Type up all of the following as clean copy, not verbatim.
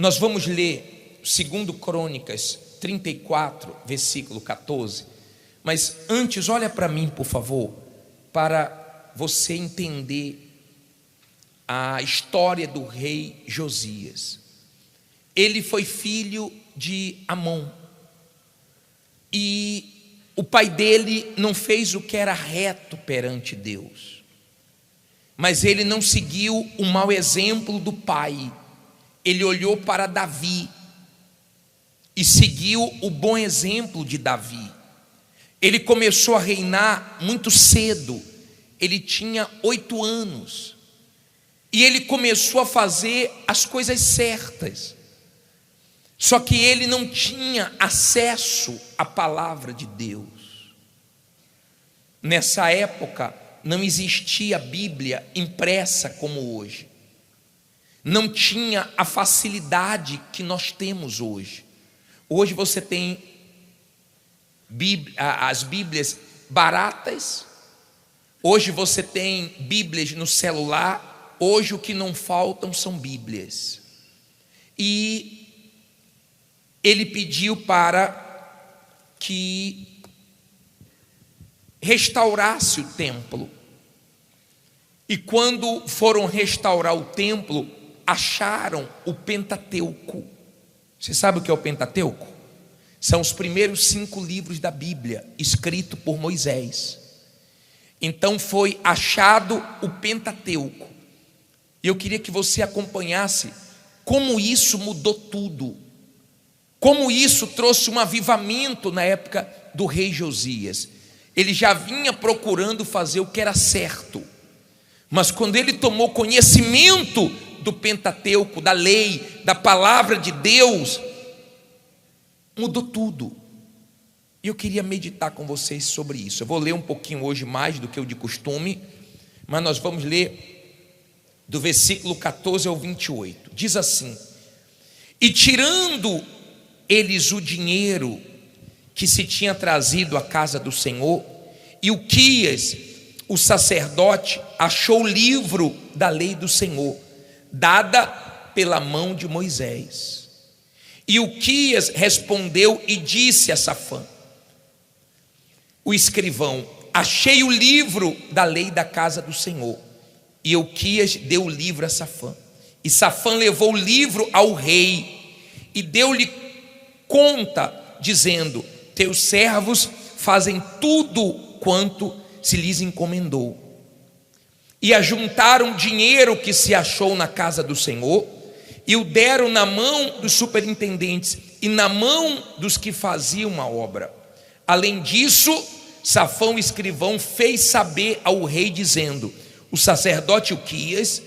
Nós vamos ler 2 Crônicas 34, versículo 14. Mas antes, olha para mim, por favor, para você entender a história do rei Josias. Ele foi filho de Amon, e o pai dele não fez o que era reto perante Deus, mas ele não seguiu o mau exemplo do pai. Ele olhou para Davi e seguiu o bom exemplo de Davi. Ele começou a reinar muito cedo. Ele tinha 8 anos e ele começou a fazer as coisas certas. Só que ele não tinha acesso à palavra de Deus. Nessa época não existia a Bíblia impressa como hoje. Não tinha a facilidade que nós temos hoje. Hoje você tem as Bíblias baratas. Hoje você tem Bíblias no celular. Hoje o que não faltam são Bíblias. E ele pediu para que restaurasse o templo. E quando foram restaurar o templo, acharam o Pentateuco. Você sabe o que é o Pentateuco? São os primeiros 5 livros da Bíblia, escrito por Moisés. Então foi achado o Pentateuco. E eu queria que você acompanhasse como isso mudou tudo. Como isso trouxe um avivamento na época do rei Josias. Ele já vinha procurando fazer o que era certo, mas quando ele tomou conhecimento do Pentateuco, da lei, da palavra de Deus, mudou tudo. E eu queria meditar com vocês sobre isso. Eu vou ler um pouquinho hoje mais do que o de costume, mas nós vamos ler do versículo 14 ao 28. Diz assim: e tirando eles o dinheiro que se tinha trazido à casa do Senhor, Ilquias, o sacerdote, achou o livro da lei do Senhor, dada pela mão de Moisés. E Ilquias respondeu e disse a Safã, o escrivão: achei o livro da lei da casa do Senhor. E Ilquias deu o livro a Safã. E Safã levou o livro ao rei e deu-lhe conta, dizendo: teus servos fazem tudo quanto se lhes encomendou. E ajuntaram dinheiro que se achou na casa do Senhor e o deram na mão dos superintendentes e na mão dos que faziam a obra. Além disso, Safã, o escrivão, fez saber ao rei, dizendo: o sacerdote Ilquias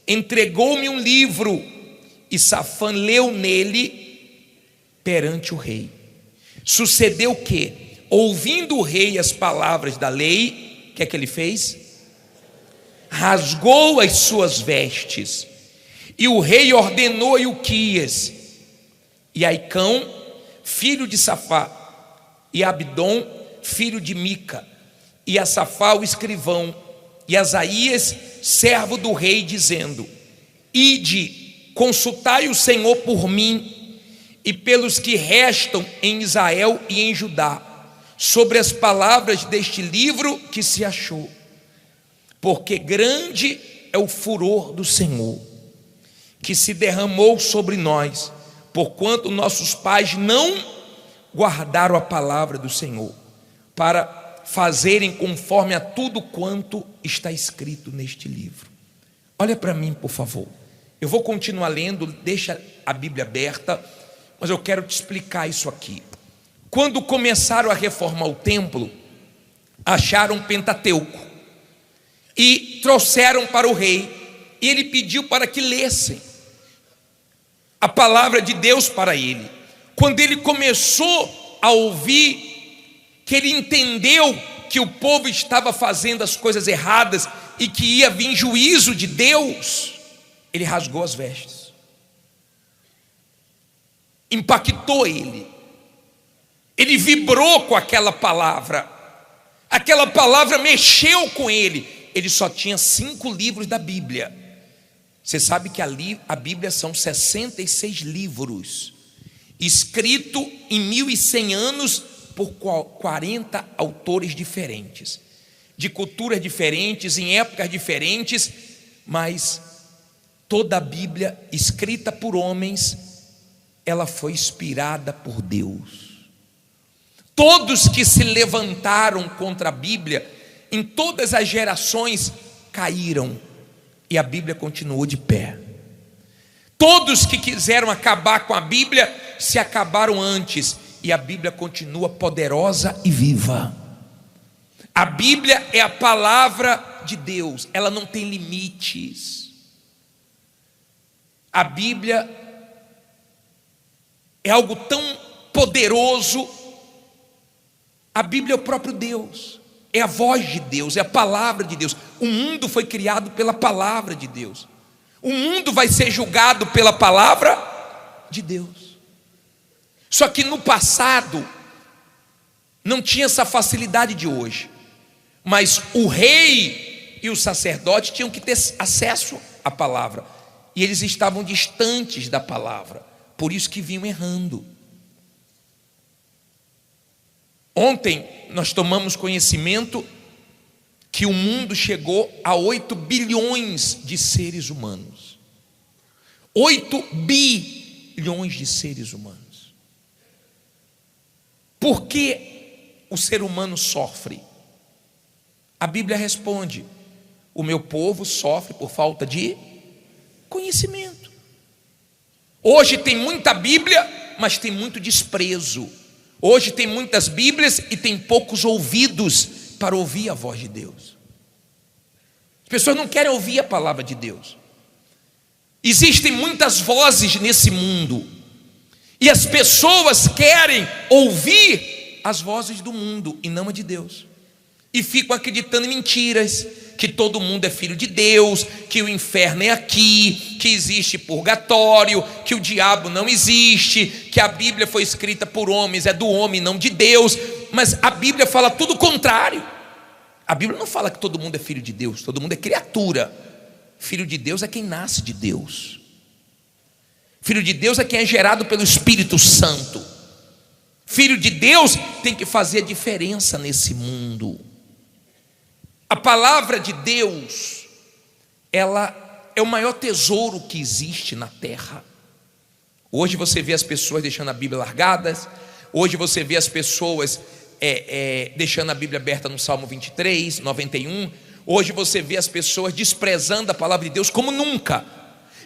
entregou-me um livro. E Safã leu nele perante o rei. Sucedeu que, ouvindo o rei as palavras da lei, o que é que ele fez? Rasgou as suas vestes. E o rei ordenou a Ilquias e Aicão, filho de Safá, e Abdom, filho de Mica, e a Safá, o escrivão, e Asaías, servo do rei, dizendo: ide, consultai o Senhor por mim e pelos que restam em Israel e em Judá, sobre as palavras deste livro que se achou, porque grande é o furor do Senhor, que se derramou sobre nós, porquanto nossos pais não guardaram a palavra do Senhor, para fazerem conforme a tudo quanto está escrito neste livro. Olha para mim, por favor. Eu vou continuar lendo, deixa a Bíblia aberta, mas eu quero te explicar isso aqui. Quando começaram a reformar o templo, acharam o Pentateuco e trouxeram para o rei, e ele pediu para que lessem a palavra de Deus para ele. Quando ele começou a ouvir, que ele entendeu que o povo estava fazendo as coisas erradas e que ia vir juízo de Deus, ele rasgou as vestes. Impactou ele. Ele vibrou com aquela palavra mexeu com ele. Ele só tinha 5 livros da Bíblia, Você sabe que a Bíblia são 66 livros, escrito em 1100 anos por 40 autores diferentes, de culturas diferentes, em épocas diferentes, mas toda a Bíblia escrita por homens, ela foi inspirada por Deus. Todos que se levantaram contra a Bíblia, em todas as gerações, caíram, e a Bíblia continuou de pé. Todos que quiseram acabar com a Bíblia, se acabaram antes, e a Bíblia continua poderosa e viva. A Bíblia é a palavra de Deus, ela não tem limites. A Bíblia é algo tão poderoso. A Bíblia é o próprio Deus, é a voz de Deus, é a palavra de Deus. O mundo foi criado pela palavra de Deus. O mundo vai ser julgado pela palavra de Deus. Só que no passado não tinha essa facilidade de hoje. Mas o rei e o sacerdote tinham que ter acesso à palavra, e eles estavam distantes da palavra, por isso que vinham errando. Ontem nós tomamos conhecimento que o mundo chegou a 8 bilhões de seres humanos. 8 bilhões de seres humanos. Por que o ser humano sofre? A Bíblia responde: o meu povo sofre por falta de conhecimento. Hoje tem muita Bíblia, mas tem muito desprezo. Hoje tem muitas Bíblias e tem poucos ouvidos para ouvir a voz de Deus. As pessoas não querem ouvir a palavra de Deus. Existem muitas vozes nesse mundo, e as pessoas querem ouvir as vozes do mundo e não a de Deus, e ficam acreditando em mentiras, que todo mundo é filho de Deus, que o inferno é aqui, que existe purgatório, que o diabo não existe, que a Bíblia foi escrita por homens, é do homem, não de Deus. Mas a Bíblia fala tudo o contrário. A Bíblia não fala que todo mundo é filho de Deus, todo mundo é criatura. Filho de Deus é quem nasce de Deus. Filho de Deus é quem é gerado pelo Espírito Santo. Filho de Deus tem que fazer a diferença nesse mundo. A palavra de Deus, ela é o maior tesouro que existe na terra. Hoje você vê as pessoas deixando a Bíblia largadas. Hoje você vê as pessoas deixando a Bíblia aberta no Salmo 23, 91. Hoje você vê as pessoas desprezando a palavra de Deus como nunca.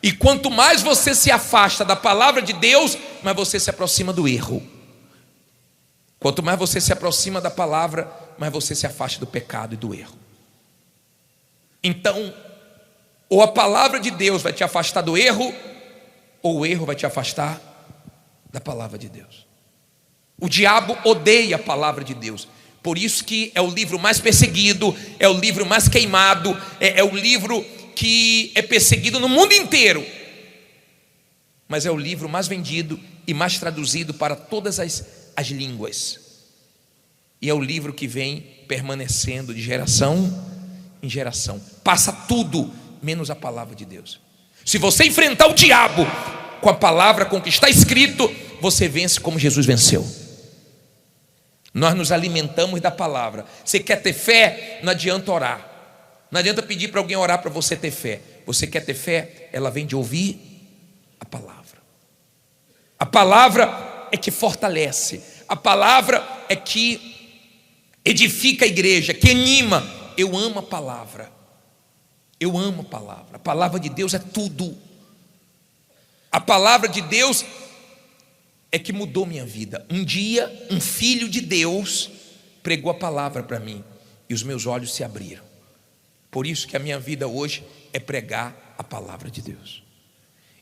E quanto mais você se afasta da palavra de Deus, mais você se aproxima do erro. Quanto mais você se aproxima da palavra, mais você se afasta do pecado e do erro. Então, ou a palavra de Deus vai te afastar do erro, ou o erro vai te afastar da palavra de Deus. O diabo odeia a palavra de Deus, por isso que é o livro mais perseguido, é o livro mais queimado, é o livro que é perseguido no mundo inteiro, mas é o livro mais vendido e mais traduzido para todas as línguas, e é o livro que vem permanecendo de geração em geração. Passa tudo menos a palavra de Deus. Se você enfrentar o diabo com a palavra, com o que está escrito, você vence como Jesus venceu. Nós nos alimentamos da palavra. Você quer ter fé? Não adianta orar, não adianta pedir para alguém orar para você ter fé. Você quer ter fé? Ela vem de ouvir a palavra. A palavra é que fortalece, a palavra é que edifica a igreja, que anima. Eu amo a palavra, eu amo a palavra. A palavra de Deus é tudo. A palavra de Deus é que mudou minha vida. Um dia, um filho de Deus pregou a palavra para mim, e os meus olhos se abriram. Por isso que a minha vida hoje é pregar a palavra de Deus.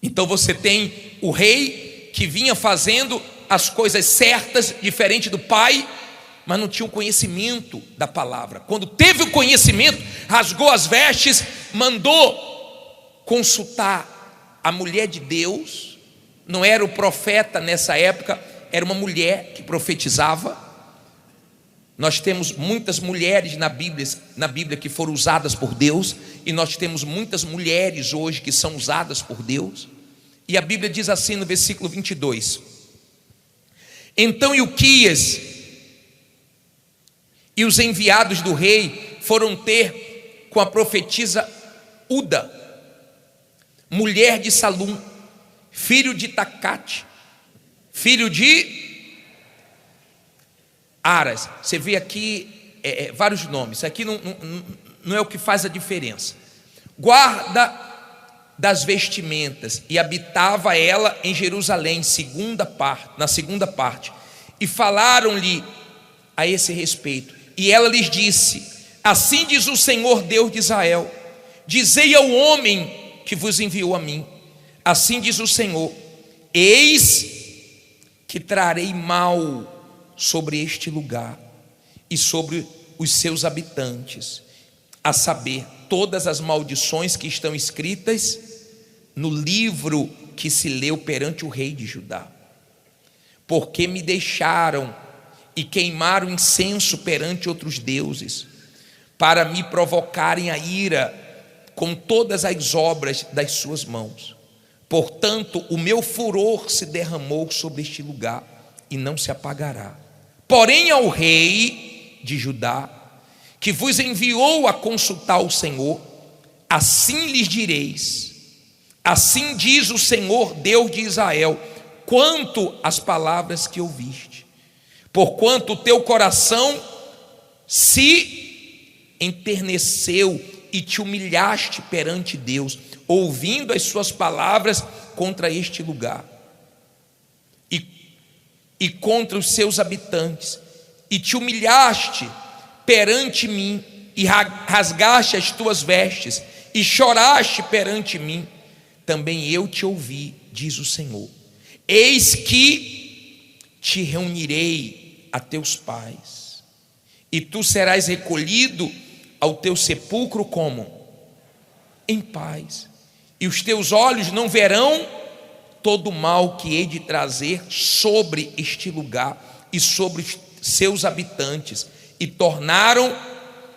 Então você tem o rei que vinha fazendo as coisas certas, diferente do pai, mas não tinha o conhecimento da palavra. Quando teve o conhecimento, rasgou as vestes, mandou consultar a mulher de Deus. Não era o profeta nessa época, era uma mulher que profetizava. Nós temos muitas mulheres na Bíblia que foram usadas por Deus, e nós temos muitas mulheres hoje que são usadas por Deus. E a Bíblia diz assim no versículo 22: então Ilquias e os enviados do rei foram ter com a profetisa Uda, mulher de Salum, filho de Tacate, filho de Aras. Você vê aqui vários nomes. Isso aqui não é o que faz a diferença. Guarda das vestimentas, e habitava ela em Jerusalém, na segunda parte. E falaram-lhe a esse respeito. E ela lhes disse: assim diz o Senhor Deus de Israel: dizei ao homem que vos enviou a mim, assim diz o Senhor: eis que trarei mal sobre este lugar e sobre os seus habitantes, a saber, todas as maldições que estão escritas no livro que se leu perante o rei de Judá, porque me deixaram e queimaram incenso perante outros deuses, para me provocarem a ira com todas as obras das suas mãos. Portanto, o meu furor se derramou sobre este lugar e não se apagará. Porém, ao rei de Judá, que vos enviou a consultar o Senhor, assim lhes direis: assim diz o Senhor Deus de Israel, quanto às palavras que ouviste, porquanto o teu coração se enterneceu e te humilhaste perante Deus, ouvindo as suas palavras contra este lugar e contra os seus habitantes, e te humilhaste perante mim, e rasgaste as tuas vestes, e choraste perante mim, também eu te ouvi, diz o Senhor. Eis que te reunirei a teus pais, e tu serás recolhido ao teu sepulcro como? Em paz, e os teus olhos não verão todo o mal que hei de trazer sobre este lugar e sobre os seus habitantes. E tornaram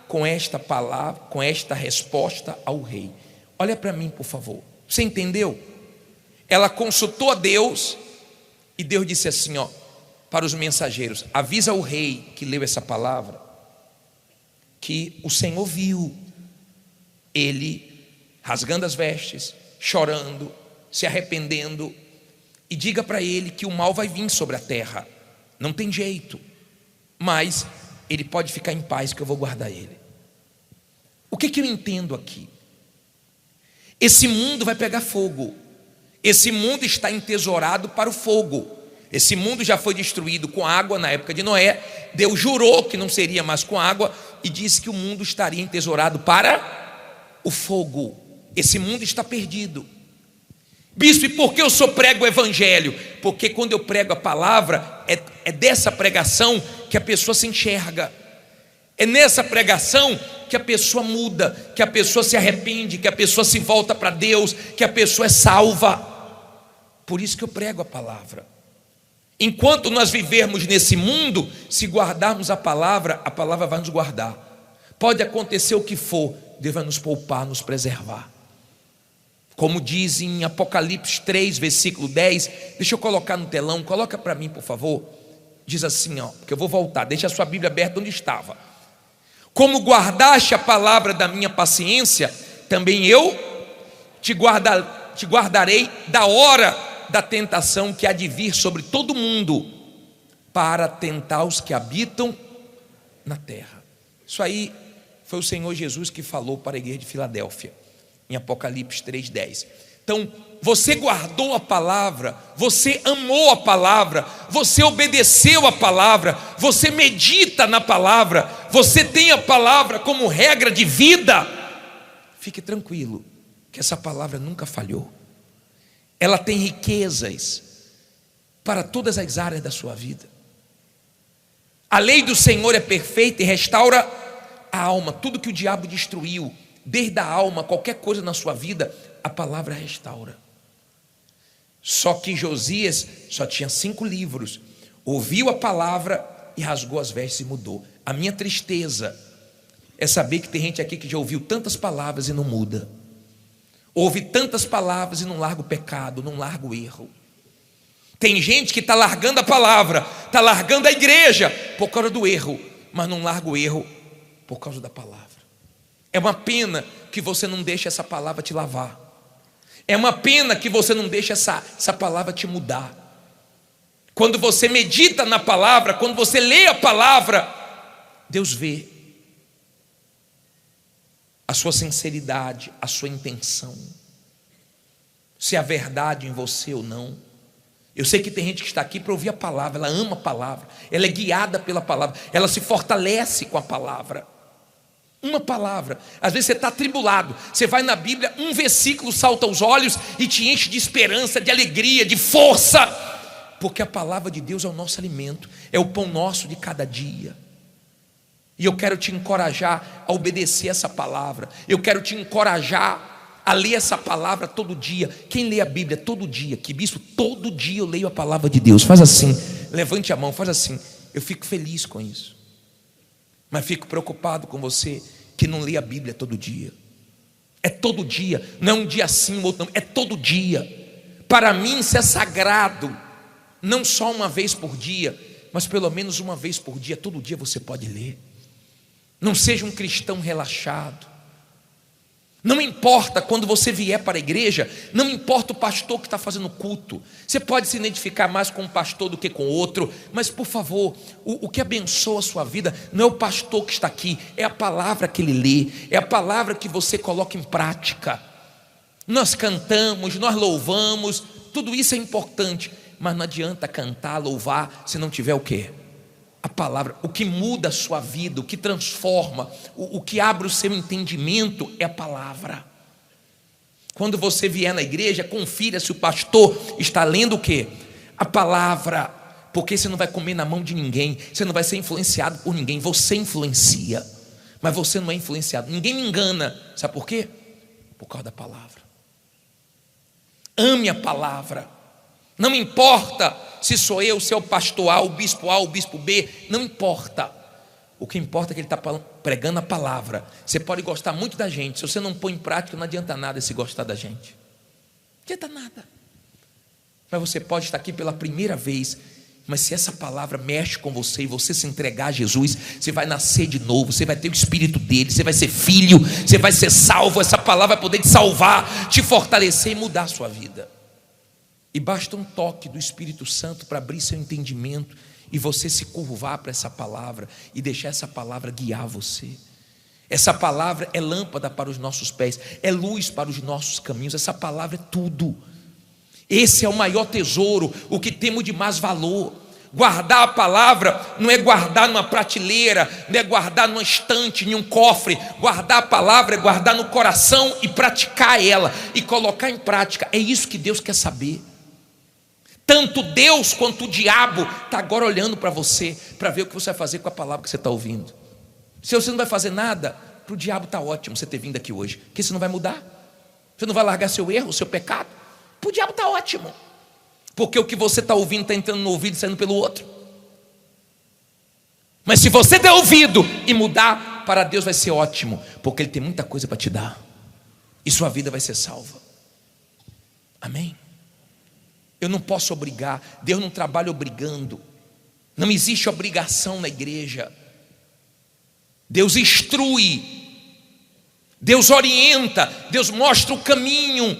com esta palavra, com esta resposta ao rei. Olha para mim, por favor. Você entendeu? Ela consultou a Deus, e Deus disse assim, para os mensageiros: avisa o rei que leu essa palavra, que o Senhor viu ele rasgando as vestes, chorando, se arrependendo, e diga para ele que o mal vai vir sobre a terra, não tem jeito, mas ele pode ficar em paz, que eu vou guardar ele. O que eu entendo aqui? Esse mundo vai pegar fogo, esse mundo está entesourado para o fogo, esse mundo já foi destruído com água na época de Noé. Deus jurou que não seria mais com água e disse que o mundo estaria entesourado para o fogo. Esse mundo está perdido. Bispo, e por que eu só prego o evangelho? Porque quando eu prego a palavra, é dessa pregação que a pessoa se enxerga, é nessa pregação que a pessoa muda, que a pessoa se arrepende, que a pessoa se volta para Deus, que a pessoa é salva. Por isso que eu prego a palavra. Enquanto nós vivermos nesse mundo, se guardarmos a palavra vai nos guardar. Pode acontecer o que for, Deus vai nos poupar, nos preservar. Como diz em Apocalipse 3, versículo 10, deixa eu colocar no telão, coloca para mim, por favor. Diz assim, porque eu vou voltar, deixa a sua Bíblia aberta onde estava. Como guardaste a palavra da minha paciência, também eu te guardarei da hora da tentação que há de vir sobre todo mundo, para tentar os que habitam na terra. Isso aí foi o Senhor Jesus que falou para a igreja de Filadélfia, em Apocalipse 3:10. Então, você guardou a palavra, você amou a palavra, você obedeceu a palavra, você medita na palavra, você tem a palavra como regra de vida. Fique tranquilo, que essa palavra nunca falhou. Ela tem riquezas para todas as áreas da sua vida. A lei do Senhor é perfeita e restaura a alma. Tudo que o diabo destruiu, desde a alma, qualquer coisa na sua vida, a palavra restaura. Só que Josias só tinha 5 livros, ouviu a palavra e rasgou as vestes e mudou. A minha tristeza é saber que tem gente aqui que já ouviu tantas palavras e não muda. Ouve tantas palavras e não larga o pecado, não larga o erro. Tem gente que está largando a palavra, está largando a igreja por causa do erro, mas não larga o erro por causa da palavra. É uma pena que você não deixa essa palavra te lavar. É uma pena que você não deixa essa palavra te mudar. Quando você medita na palavra, quando você lê a palavra, Deus vê a sua sinceridade, a sua intenção, se há verdade em você ou não. Eu sei que tem gente que está aqui para ouvir a palavra, ela ama a palavra, ela é guiada pela palavra, ela se fortalece com a palavra. Uma palavra, às vezes você está atribulado, você vai na Bíblia, um versículo salta aos olhos e te enche de esperança, de alegria, de força, porque a palavra de Deus é o nosso alimento, é o pão nosso de cada dia. E eu quero te encorajar a obedecer essa palavra. Eu quero te encorajar a ler essa palavra todo dia. Quem lê a Bíblia todo dia? Que bispo, todo dia eu leio a palavra de Deus. Faz assim, levante a mão, faz assim. Eu fico feliz com isso. Mas fico preocupado com você que não lê a Bíblia todo dia. É todo dia, não é um dia sim, outro não, é todo dia. Para mim isso é sagrado. Não só uma vez por dia, mas pelo menos uma vez por dia. Todo dia você pode ler. Não seja um cristão relaxado. Não importa quando você vier para a igreja, não importa o pastor que está fazendo culto. Você pode se identificar mais com um pastor do que com outro, mas por favor, o que abençoa a sua vida não é o pastor que está aqui, é a palavra que ele lê, é a palavra que você coloca em prática. Nós cantamos, nós louvamos, tudo isso é importante, mas não adianta cantar, louvar, se não tiver o quê? A palavra. O que muda a sua vida, o que transforma, o que abre o seu entendimento é a palavra. Quando você vier na igreja, confira se o pastor está lendo o quê? A palavra, porque você não vai comer na mão de ninguém, você não vai ser influenciado por ninguém, você influencia, mas você não é influenciado, ninguém me engana, sabe por quê? Por causa da palavra. Ame a palavra, não importa se sou eu, se é o pastor A, o bispo B, não importa. O que importa é que ele está pregando a palavra. Você pode gostar muito da gente, se você não põe em prática, não adianta nada se gostar da gente. Não adianta nada. Mas você pode estar aqui pela primeira vez, mas se essa palavra mexe com você e você se entregar a Jesus, você vai nascer de novo, você vai ter o Espírito dele, você vai ser filho, você vai ser salvo. Essa palavra vai poder te salvar, te fortalecer e mudar a sua vida. E basta um toque do Espírito Santo para abrir seu entendimento e você se curvar para essa palavra e deixar essa palavra guiar você. Essa palavra é lâmpada para os nossos pés, é luz para os nossos caminhos. Essa palavra é tudo. Esse é o maior tesouro, o que temos de mais valor. Guardar a palavra não é guardar numa prateleira, não é guardar numa estante, em um cofre. Guardar a palavra é guardar no coração e praticar ela e colocar em prática. É isso que Deus quer saber. Tanto Deus quanto o diabo está agora olhando para você, para ver o que você vai fazer com a palavra que você está ouvindo. Se você não vai fazer nada, para o diabo está ótimo você ter vindo aqui hoje, porque você não vai mudar, você não vai largar seu erro, seu pecado. Para o diabo está ótimo, porque o que você está ouvindo está entrando no ouvido e saindo pelo outro. Mas se você der ouvido e mudar, para Deus vai ser ótimo, porque Ele tem muita coisa para te dar, e sua vida vai ser salva. Amém? Eu não posso obrigar, Deus não trabalha obrigando, não existe obrigação na igreja. Deus instrui, Deus orienta, Deus mostra o caminho.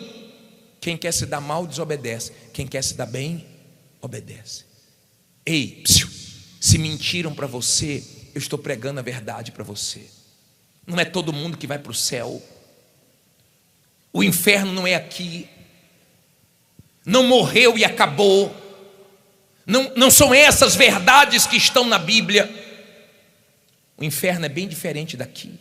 Quem quer se dar mal, desobedece. Quem quer se dar bem, obedece. Ei, se mentiram para você, eu estou pregando a verdade para você. Não é todo mundo que vai para o céu. O inferno não é aqui. Não morreu e acabou. Não são essas verdades que estão na Bíblia. O inferno é bem diferente daqui.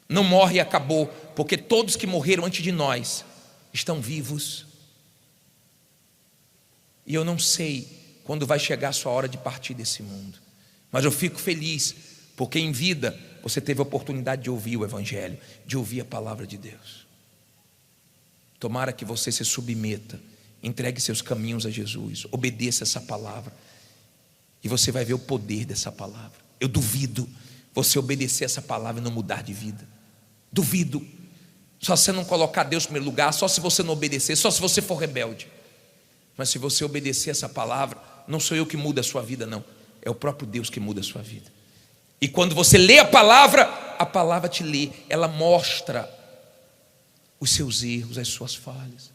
Não morre e acabou, porque todos que morreram antes de nós estão vivos. E eu não sei quando vai chegar a sua hora de partir desse mundo, mas eu fico feliz, porque em vida você teve a oportunidade de ouvir o Evangelho, de ouvir a palavra de Deus. Tomara que você se submeta, entregue seus caminhos a Jesus, obedeça essa palavra, e você vai ver o poder dessa palavra. Eu duvido você obedecer essa palavra e não mudar de vida. Duvido. Só se você não colocar Deus em primeiro lugar, só se você não obedecer, só se você for rebelde. Mas se você obedecer essa palavra, não sou eu que muda a sua vida, não. É o próprio Deus que muda a sua vida. E quando você lê a palavra te lê. Ela mostra os seus erros, as suas falhas.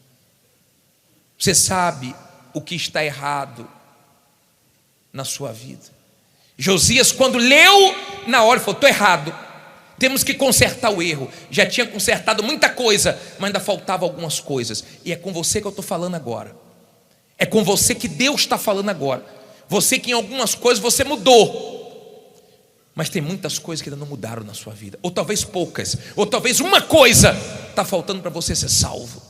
Você sabe o que está errado na sua vida. Josias, quando leu, na hora falou: estou errado, temos que consertar o erro. Já tinha consertado muita coisa, mas ainda faltava algumas coisas. E é com você que eu estou falando agora. É com você que Deus está falando agora. Você que em algumas coisas você mudou, mas tem muitas coisas que ainda não mudaram na sua vida. Ou talvez poucas, ou talvez uma coisa está faltando para você ser salvo.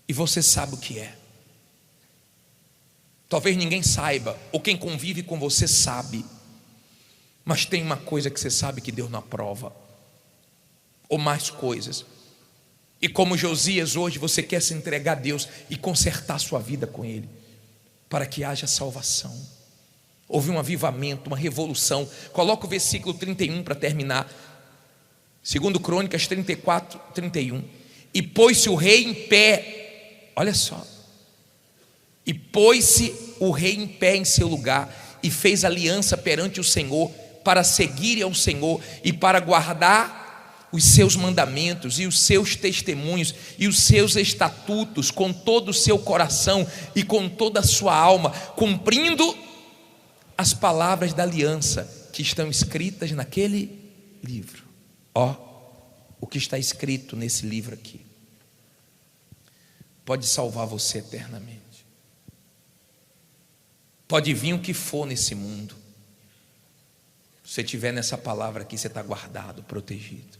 E você sabe o que é. Talvez ninguém saiba, ou quem convive com você sabe. Mas tem uma coisa que você sabe que Deus não aprova. Ou mais coisas. E como Josias, hoje você quer se entregar a Deus e consertar a sua vida com Ele, para que haja salvação. Houve um avivamento, uma revolução. Coloca o versículo 31 para terminar. 2 Crônicas 34, 31. E pôs-se o rei em pé. Olha só. E pôs-se o rei em pé em seu lugar, e fez aliança perante o Senhor, para seguir ao Senhor e para guardar os seus mandamentos e os seus testemunhos e os seus estatutos com todo o seu coração e com toda a sua alma, cumprindo as palavras da aliança que estão escritas naquele livro. Ó, o que está escrito nesse livro aqui pode salvar você eternamente. Pode vir o que for nesse mundo. Se você estiver nessa palavra aqui, você está guardado, protegido.